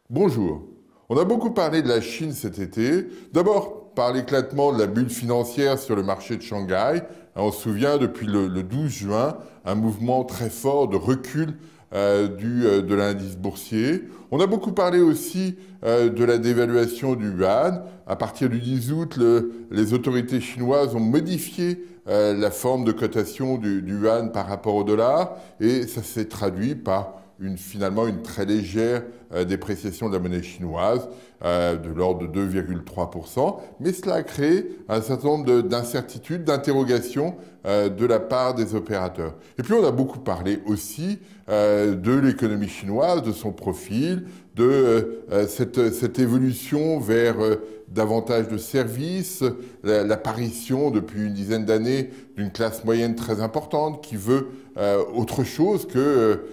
Bonjour. On a beaucoup parlé de la Chine cet été. D'abord par l'éclatement de la bulle financière sur le marché de Shanghai. On se souvient depuis le 12 juin, un mouvement très fort de recul de l'indice boursier. On a beaucoup parlé aussi de la dévaluation du yuan. À partir du 10 août, les autorités chinoises ont modifié la forme de cotation du yuan par rapport au dollar et ça s'est traduit par finalement une très légère dépréciation de la monnaie chinoise de l'ordre de 2,3%. Mais cela a créé un certain nombre d'incertitudes, d'interrogations de la part des opérateurs. Et puis on a beaucoup parlé aussi de l'économie chinoise, de son profil, de cette évolution vers davantage de services, l'apparition depuis une dizaine d'années d'une classe moyenne très importante qui veut autre chose que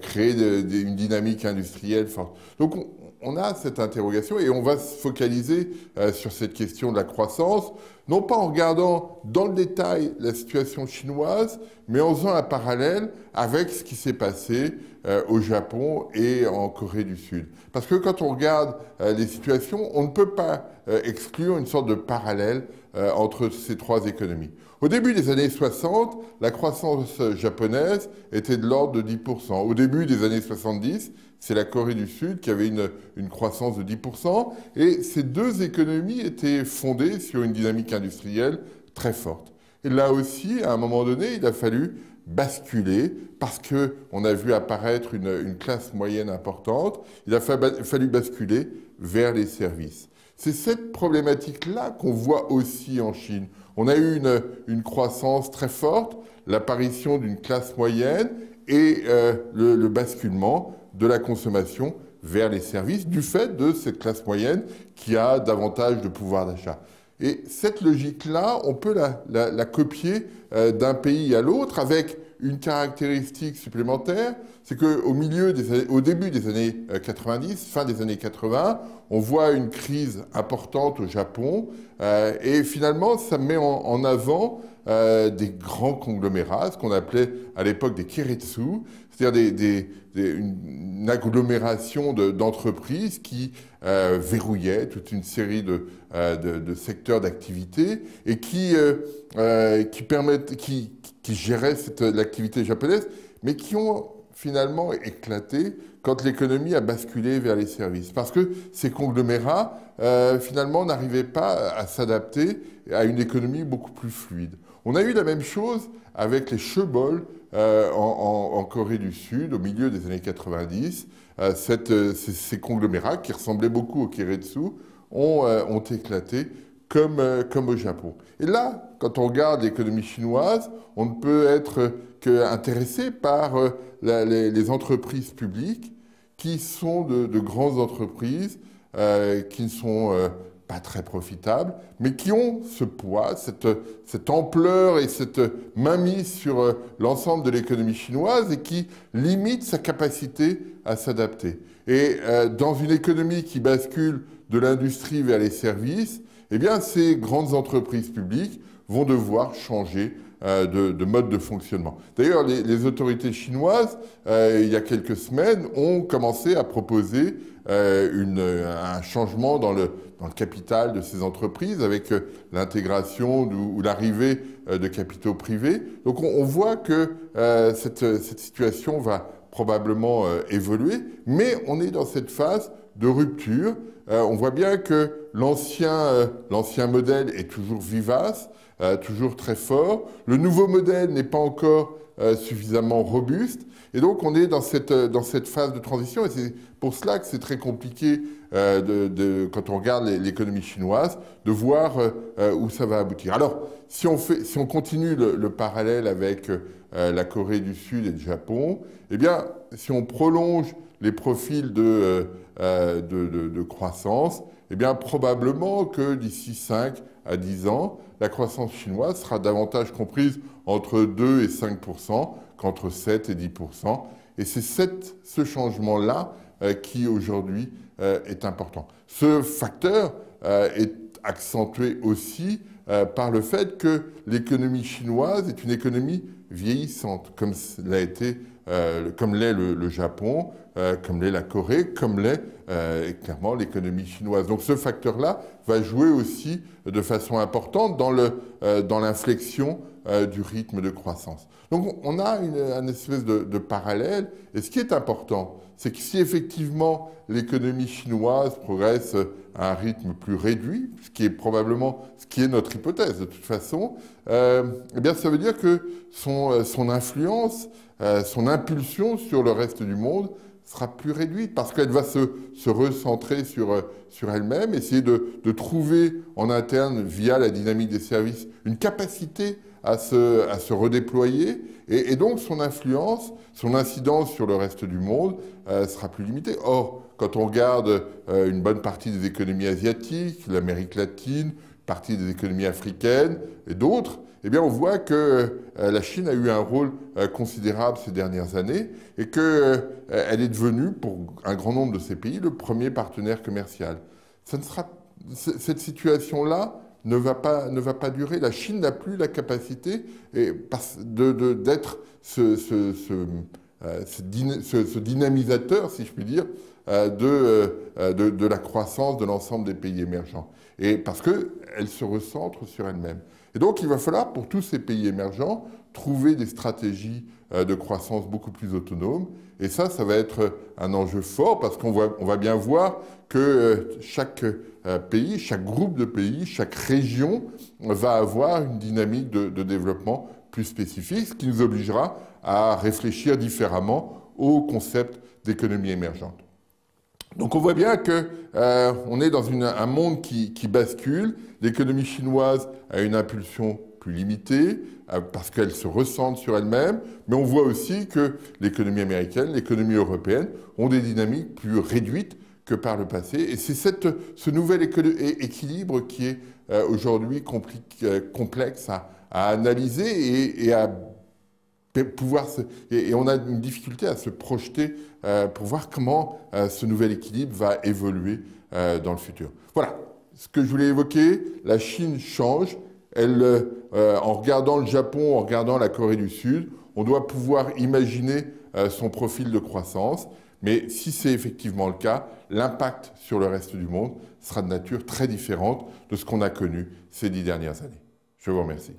créer une dynamique industrielle forte. Donc on a cette interrogation et on va se focaliser sur cette question de la croissance, non pas en regardant dans le détail la situation chinoise, mais en faisant un parallèle avec ce qui s'est passé au Japon et en Corée du Sud. Parce que quand on regarde les situations, on ne peut pas exclure une sorte de parallèle entre ces trois économies. Au début des années 60, la croissance japonaise était de l'ordre de 10%. Au début des années 70, c'est la Corée du Sud qui avait une croissance de 10%. Et ces deux économies étaient fondées sur une dynamique industrielle très forte. Et là aussi, à un moment donné, il a fallu basculer parce qu'on a vu apparaître une classe moyenne importante. Il a fallu basculer vers les services. C'est cette problématique-là qu'on voit aussi en Chine. On a eu une croissance très forte, l'apparition d'une classe moyenne et le basculement de la consommation vers les services du fait de cette classe moyenne qui a davantage de pouvoir d'achat. Et cette logique-là, on peut la copier d'un pays à l'autre avec une caractéristique supplémentaire, c'est qu'au début des années 90, fin des années 80, on voit une crise importante au Japon et finalement ça met en avant des grands conglomérats, ce qu'on appelait à l'époque des keiretsu, c'est-à-dire une agglomération d'entreprises qui verrouillaient toute une série de secteurs d'activité et qui géraient l'activité japonaise, mais qui ont finalement éclaté quand l'économie a basculé vers les services. Parce que ces conglomérats, finalement, n'arrivaient pas à s'adapter à une économie beaucoup plus fluide. On a eu la même chose avec les chaebols en Corée du Sud, au milieu des années 90. Ces conglomérats, qui ressemblaient beaucoup aux keiretsu, ont éclaté comme au Japon. Et là, quand on regarde l'économie chinoise, on ne peut être qu'intéressé par les entreprises publiques qui sont de grandes entreprises qui ne sont pas très profitables, mais qui ont ce poids, cette ampleur et cette mainmise sur l'ensemble de l'économie chinoise et qui limitent sa capacité à s'adapter. Et dans une économie qui bascule de l'industrie vers les services, eh bien, ces grandes entreprises publiques vont devoir changer de mode de fonctionnement. D'ailleurs, les autorités chinoises, il y a quelques semaines, ont commencé à proposer un changement dans le capital de ces entreprises avec l'intégration ou l'arrivée de capitaux privés. Donc on voit que cette situation va probablement évoluer, mais on est dans cette phase de rupture. On voit bien que l'ancien modèle est toujours vivace, toujours très fort. Le nouveau modèle n'est pas encore suffisamment robuste. Et donc, on est dans cette phase de transition. Et c'est pour cela que c'est très compliqué, quand on regarde l'économie chinoise, de voir où ça va aboutir. Alors, si on continue le parallèle avec la Corée du Sud et le Japon, eh bien, si on prolonge les profils de croissance, eh bien, probablement que d'ici 5 à 10 ans, la croissance chinoise sera davantage comprise entre 2 et 5% qu'entre 7 et 10%. Et c'est ce changement-là qui, aujourd'hui, est important. Ce facteur est accentué aussi par le fait que l'économie chinoise est une économie vieillissante, comme l'est le Japon, comme l'est la Corée, comme l'est clairement l'économie chinoise. Donc ce facteur-là va jouer aussi de façon importante dans l'inflexion du rythme de croissance. Donc on a une espèce de parallèle, et ce qui est important, c'est que si effectivement l'économie chinoise progresse à un rythme plus réduit, ce qui est notre hypothèse de toute façon, eh bien ça veut dire que son influence, son impulsion sur le reste du monde sera plus réduite parce qu'elle va se recentrer sur elle-même, essayer de trouver en interne, via la dynamique des services, une capacité à se redéployer, et donc son influence, son incidence sur le reste du monde sera plus limitée. Or, quand on regarde une bonne partie des économies asiatiques, l'Amérique latine, une partie des économies africaines et d'autres, eh bien on voit que la Chine a eu un rôle considérable ces dernières années et qu'elle est devenue, pour un grand nombre de ces pays, le premier partenaire commercial. Cette situation-là ne va pas durer. La Chine n'a plus la capacité d'être ce dynamisateur, si je puis dire, de la croissance de l'ensemble des pays émergents. Et parce qu'elle se recentre sur elle-même. Et donc il va falloir, pour tous ces pays émergents, trouver des stratégies de croissance beaucoup plus autonomes. Et ça va être un enjeu fort parce qu'on va bien voir que chaque pays, chaque groupe de pays, chaque région va avoir une dynamique de développement plus spécifique, ce qui nous obligera à réfléchir différemment au concept d'économie émergente. Donc on voit bien qu'on est dans un monde qui bascule. L'économie chinoise a une impulsion plus limitée parce qu'elle se recentre sur elle-même, mais on voit aussi que l'économie américaine, l'économie européenne ont des dynamiques plus réduites que par le passé. Et c'est ce nouvel équilibre qui est aujourd'hui complexe à analyser et à pouvoir et on a une difficulté à se projeter pour voir comment ce nouvel équilibre va évoluer dans le futur. Voilà ce que je voulais évoquer. La Chine change. En regardant le Japon, en regardant la Corée du Sud, on doit pouvoir imaginer son profil de croissance. Mais si c'est effectivement le cas, l'impact sur le reste du monde sera de nature très différente de ce qu'on a connu ces 10 dernières années. Je vous remercie.